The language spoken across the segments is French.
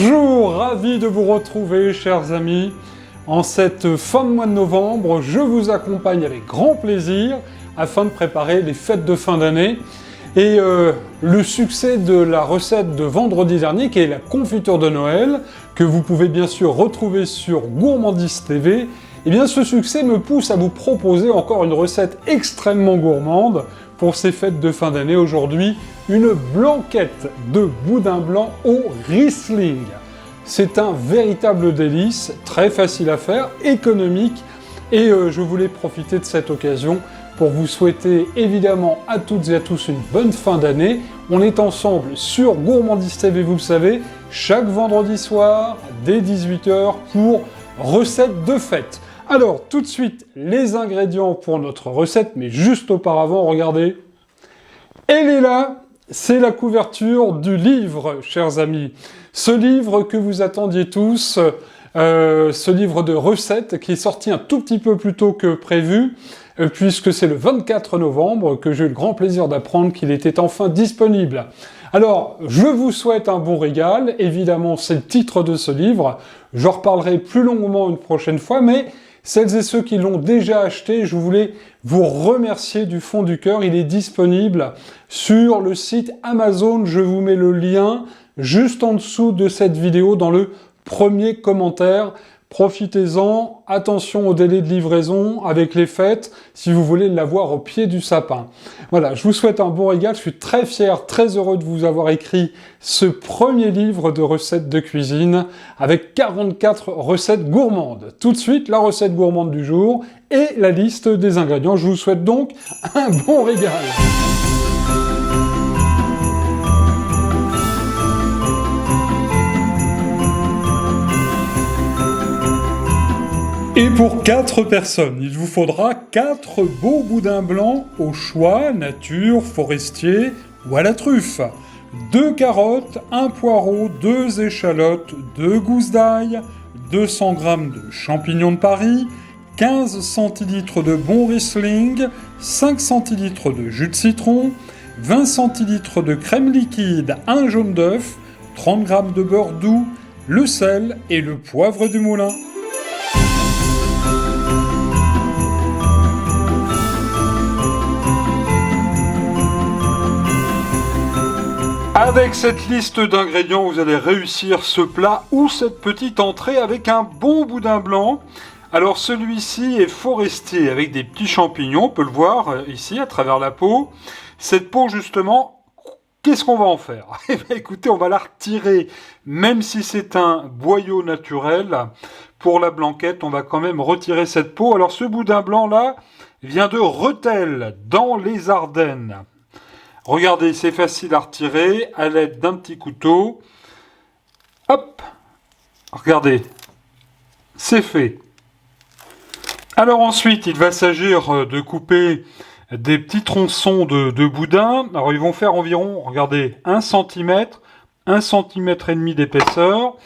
Bonjour, ravi de vous retrouver chers amis. En cette fin de mois de novembre, je vous accompagne avec grand plaisir afin de préparer les fêtes de fin d'année. Et le succès de la recette de vendredi dernier, qui est la confiture de Noël, que vous pouvez bien sûr retrouver sur Gourmandise TV, eh bien ce succès me pousse à vous proposer encore une recette extrêmement gourmande pour ces fêtes de fin d'année. Aujourd'hui, une blanquette de boudin blanc au Riesling. C'est un véritable délice, très facile à faire, économique, et je voulais profiter de cette occasion pour vous souhaiter évidemment à toutes et à tous une bonne fin d'année. On est ensemble sur Gourmandise TV, vous le savez, chaque vendredi soir dès 18 h pour recette de fête. Alors, tout de suite, les ingrédients pour notre recette, mais juste auparavant, regardez. Elle est là, c'est la couverture du livre, chers amis. Ce livre que vous attendiez tous, ce livre de recettes qui est sorti un tout petit peu plus tôt que prévu, puisque c'est le 24 novembre que j'ai eu le grand plaisir d'apprendre qu'il était enfin disponible. Alors, je vous souhaite un bon régal, évidemment c'est le titre de ce livre, j'en reparlerai plus longuement une prochaine fois, mais celles et ceux qui l'ont déjà acheté, je voulais vous remercier du fond du cœur. Il est disponible sur le site Amazon. Je vous mets le lien juste en dessous de cette vidéo dans le premier commentaire. Profitez-en, attention au délai de livraison avec les fêtes, si vous voulez l'avoir au pied du sapin. Voilà, je vous souhaite un bon régal, je suis très fier, très heureux de vous avoir écrit ce premier livre de recettes de cuisine avec 44 recettes gourmandes. Tout de suite, la recette gourmande du jour et la liste des ingrédients. Je vous souhaite donc un bon régal. Et pour 4 personnes, il vous faudra 4 beaux boudins blancs au choix, nature, forestier ou à la truffe. 2 carottes, 1 poireau, 2 échalotes, 2 gousses d'ail, 200 g de champignons de Paris, 15 centilitres de bon Riesling, 5 centilitres de jus de citron, 20 centilitres de crème liquide, 1 jaune d'œuf, 30 g de beurre doux, le sel et le poivre du moulin. Avec cette liste d'ingrédients, vous allez réussir ce plat ou cette petite entrée avec un bon boudin blanc. Alors celui-ci est forestier avec des petits champignons, on peut le voir ici à travers la peau. Cette peau justement, qu'est-ce qu'on va en faire? Eh bien écoutez, on va la retirer, même si c'est un boyau naturel. Pour la blanquette, on va quand même retirer cette peau. Alors ce boudin blanc là vient de Rethel, dans les Ardennes. Regardez, c'est facile à retirer à l'aide d'un petit couteau. Hop! Regardez, c'est fait. Alors ensuite, il va s'agir de couper des petits tronçons de boudin. Alors ils vont faire environ, regardez, 1 cm, 1 cm et demi d'épaisseur.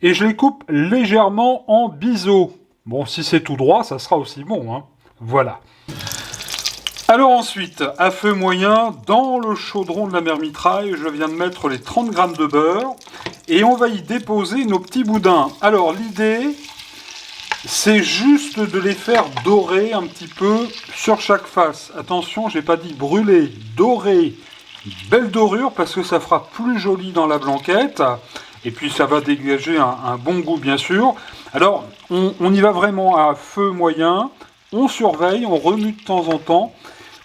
Et je les coupe légèrement en biseau. Bon, si c'est tout droit, ça sera aussi bon, hein. Voilà. Alors ensuite, à feu moyen, dans le chaudron de la mermitraille, je viens de mettre les 30 g de beurre et on va y déposer nos petits boudins. Alors l'idée, c'est juste de les faire dorer un petit peu sur chaque face. Attention, j'ai pas dit brûler, dorer, belle dorure parce que ça fera plus joli dans la blanquette et puis ça va dégager un bon goût bien sûr. Alors on y va vraiment à feu moyen, on surveille, on remue de temps en temps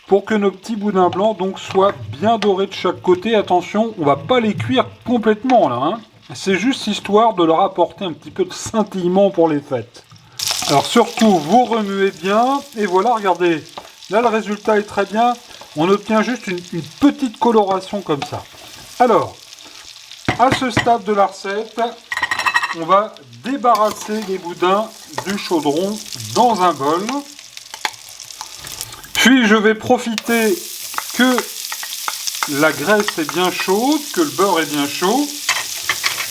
pour que nos petits boudins blancs donc soient bien dorés de chaque côté. Attention, on va pas les cuire complètement là, hein. C'est juste histoire de leur apporter un petit peu de scintillement pour les fêtes. Alors surtout, vous remuez bien, et voilà, regardez, là le résultat est très bien, on obtient juste une petite coloration comme ça. Alors, à ce stade de la recette, on va débarrasser les boudins du chaudron dans un bol. Puis je vais profiter que la graisse est bien chaude, que le beurre est bien chaud.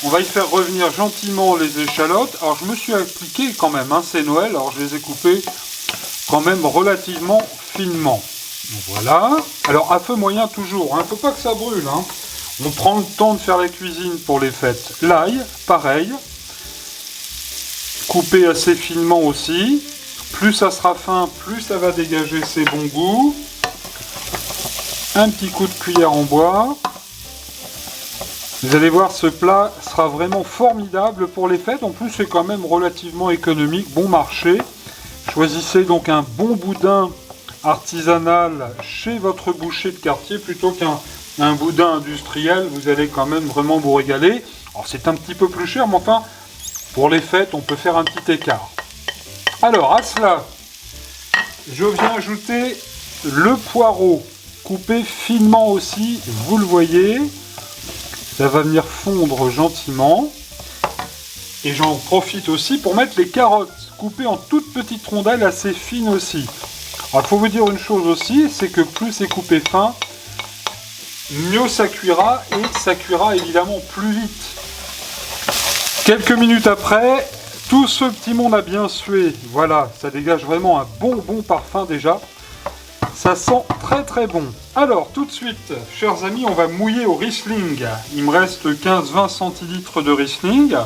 On va y faire revenir gentiment les échalotes. Alors je me suis appliqué quand même, hein, c'est Noël, alors je les ai coupées quand même relativement finement. Voilà. Alors à feu moyen toujours, hein, faut pas que ça brûle, hein. On prend le temps de faire la cuisine pour les fêtes. L'ail, pareil. Coupé assez finement aussi. Plus ça sera fin, plus ça va dégager ses bons goûts. Un petit coup de cuillère en bois. Vous allez voir, ce plat sera vraiment formidable pour les fêtes. En plus, c'est quand même relativement économique, bon marché. Choisissez donc un bon boudin artisanal chez votre boucher de quartier plutôt qu'un boudin industriel. Vous allez quand même vraiment vous régaler. Alors, c'est un petit peu plus cher, mais enfin, pour les fêtes, on peut faire un petit écart. Alors, à cela, je viens ajouter le poireau, coupé finement aussi, vous le voyez. Ça va venir fondre gentiment. Et j'en profite aussi pour mettre les carottes, coupées en toutes petites rondelles assez fines aussi. Alors, il faut vous dire une chose aussi, c'est que plus c'est coupé fin, mieux ça cuira, et ça cuira évidemment plus vite. Quelques minutes après, tout ce petit monde a bien sué. Voilà, ça dégage vraiment un bon parfum déjà. Ça sent très très bon. Alors, tout de suite, chers amis, on va mouiller au Riesling. Il me reste 15-20 centilitres de Riesling.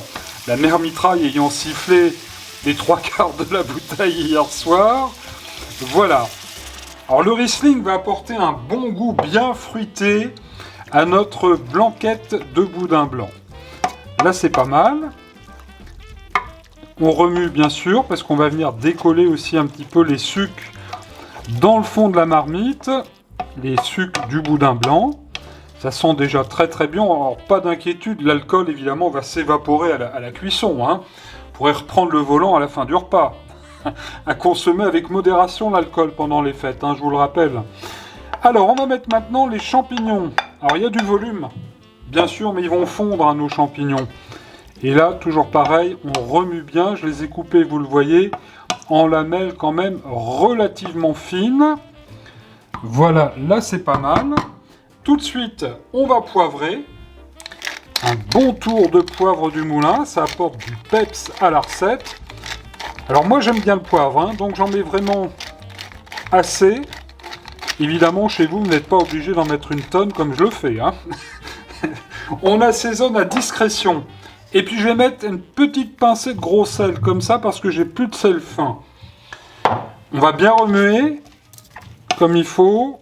La mère mitraille ayant sifflé les 3/4 de la bouteille hier soir. Voilà. Alors, le Riesling va apporter un bon goût bien fruité à notre blanquette de boudin blanc. Là, c'est pas mal. On remue bien sûr, parce qu'on va venir décoller aussi un petit peu les sucs dans le fond de la marmite, les sucs du boudin blanc. Ça sent déjà très très bien. Alors pas d'inquiétude, l'alcool évidemment va s'évaporer à la cuisson. Hein. Vous pourrez reprendre le volant à la fin du repas. À consommer avec modération l'alcool pendant les fêtes, hein, je vous le rappelle. Alors on va mettre maintenant les champignons. Alors il y a du volume, bien sûr, mais ils vont fondre hein, nos champignons. Et là, toujours pareil, on remue bien. Je les ai coupés, vous le voyez, en lamelles quand même relativement fines. Voilà, là c'est pas mal. Tout de suite, on va poivrer. Un bon tour de poivre du moulin, ça apporte du peps à la recette. Alors moi j'aime bien le poivre, hein, donc j'en mets vraiment assez. Évidemment, chez vous, vous n'êtes pas obligé d'en mettre une tonne comme je le fais. Hein. On assaisonne à discrétion. Et puis je vais mettre une petite pincée de gros sel comme ça parce que j'ai plus de sel fin. On va bien remuer comme il faut.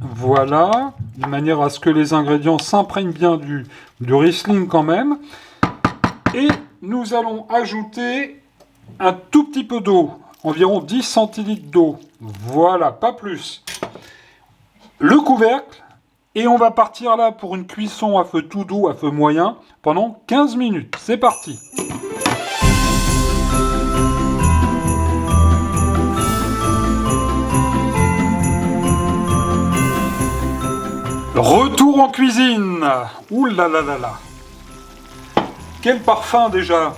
Voilà, de manière à ce que les ingrédients s'imprègnent bien du Riesling quand même. Et nous allons ajouter un tout petit peu d'eau, environ 10 centilitres d'eau. Voilà, pas plus. Le couvercle. Et on va partir là pour une cuisson à feu tout doux, à feu moyen, pendant 15 minutes. C'est parti! Retour en cuisine! Ouh là là là là! Quel parfum déjà!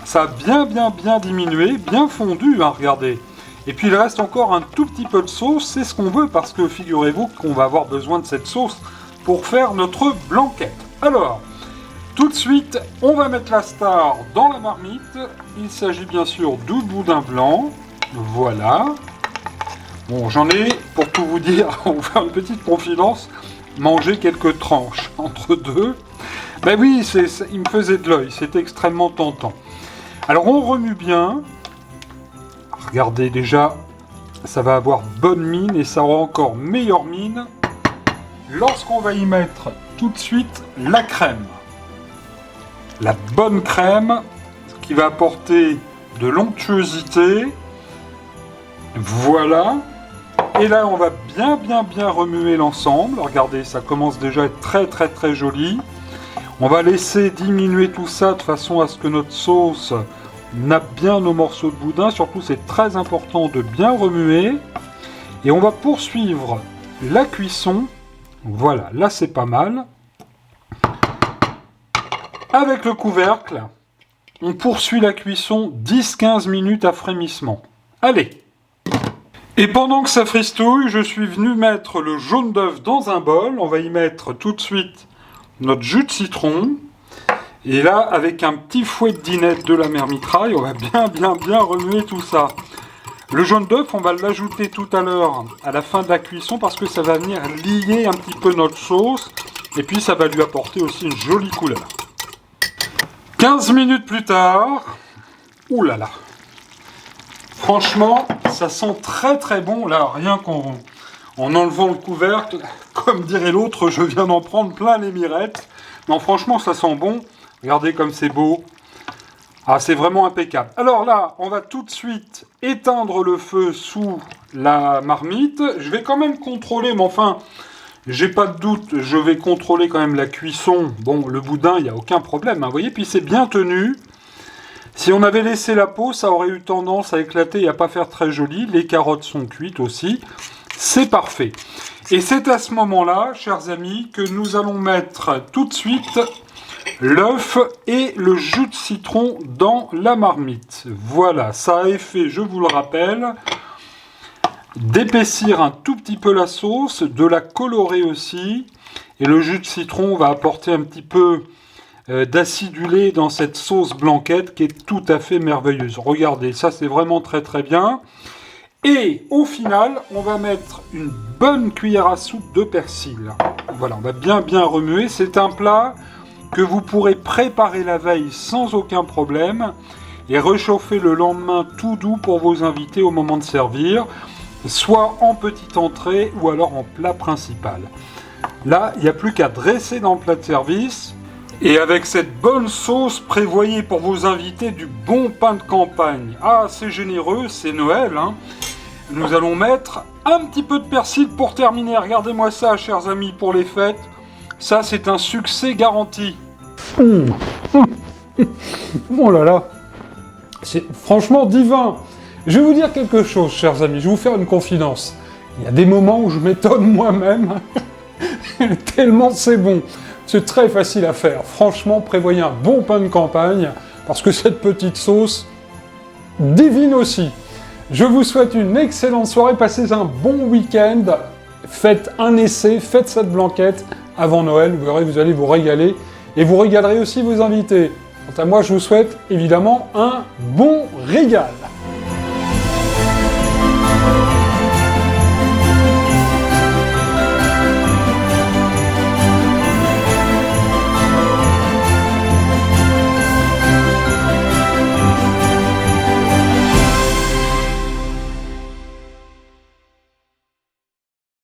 Ça a bien diminué, bien fondu, hein, regardez. Et puis il reste encore un tout petit peu de sauce, c'est ce qu'on veut parce que figurez-vous qu'on va avoir besoin de cette sauce pour faire notre blanquette. Alors, tout de suite, on va mettre la star dans la marmite. Il s'agit bien sûr du boudin blanc. Voilà. Bon, j'en ai, pour tout vous dire, on va faire une petite confidence, manger quelques tranches entre deux. Ben oui, il me faisait de l'œil, c'était extrêmement tentant. Alors on remue bien. Regardez déjà, ça va avoir bonne mine et ça aura encore meilleure mine lorsqu'on va y mettre tout de suite la crème. La bonne crème qui va apporter de l'onctuosité. Voilà. Et là, on va bien remuer l'ensemble. Regardez, ça commence déjà à être très joli. On va laisser diminuer tout ça de façon à ce que notre sauce nappe bien nos morceaux de boudin. Surtout, c'est très important de bien remuer. Et on va poursuivre la cuisson. Voilà, là c'est pas mal. Avec le couvercle, on poursuit la cuisson 10-15 minutes à frémissement. Allez! Et pendant que ça fristouille, je suis venu mettre le jaune d'œuf dans un bol. On va y mettre tout de suite notre jus de citron. Et là, avec un petit fouet de dinette de la mère mitraille, on va bien remuer tout ça. Le jaune d'œuf, on va l'ajouter tout à l'heure à la fin de la cuisson parce que ça va venir lier un petit peu notre sauce Et puis ça va lui apporter aussi une jolie couleur. 15 minutes plus tard, ouh là là. Franchement, ça sent très très bon. Là, rien qu'en enlevant le couvercle, comme dirait l'autre, je viens d'en prendre plein les mirettes. Non, franchement, ça sent bon. Regardez comme c'est beau. Ah, c'est vraiment impeccable. Alors là, on va tout de suite éteindre le feu sous la marmite. Je vais quand même contrôler, mais enfin, j'ai pas de doute, je vais contrôler quand même la cuisson. Bon, le boudin, il n'y a aucun problème, hein, vous voyez, puis c'est bien tenu. Si on avait laissé la peau, ça aurait eu tendance à éclater et à pas faire très joli. Les carottes sont cuites aussi. C'est parfait. Et c'est à ce moment-là, chers amis, que nous allons mettre tout de suite l'œuf et le jus de citron dans la marmite. Voilà, ça a effet, je vous le rappelle, d'épaissir un tout petit peu la sauce, de la colorer aussi. Et le jus de citron va apporter un petit peu d'acidulé dans cette sauce blanquette qui est tout à fait merveilleuse. Regardez, ça c'est vraiment très très bien. Et au final, on va mettre une bonne cuillère à soupe de persil. Voilà, on va bien remuer. C'est un plat que vous pourrez préparer la veille sans aucun problème et réchauffer le lendemain tout doux pour vos invités au moment de servir, soit en petite entrée ou alors en plat principal. Là, il n'y a plus qu'à dresser dans le plat de service. Et avec cette bonne sauce, prévoyez pour vos invités du bon pain de campagne. Ah, c'est généreux, c'est Noël, hein. Nous allons mettre un petit peu de persil pour terminer. Regardez-moi ça, chers amis, pour les fêtes. Ça, c'est un succès garanti. Oh là là. C'est franchement divin. Je vais vous dire quelque chose, chers amis. Je vais vous faire une confidence. Il y a des moments où je m'étonne moi-même. Tellement c'est bon. C'est très facile à faire. Franchement, prévoyez un bon pain de campagne, parce que cette petite sauce, divine aussi. Je vous souhaite une excellente soirée, passez un bon week-end, faites un essai, faites cette blanquette avant Noël, vous verrez, vous allez vous régaler, et vous régalerez aussi vos invités. Quant à moi, je vous souhaite évidemment un bon régal.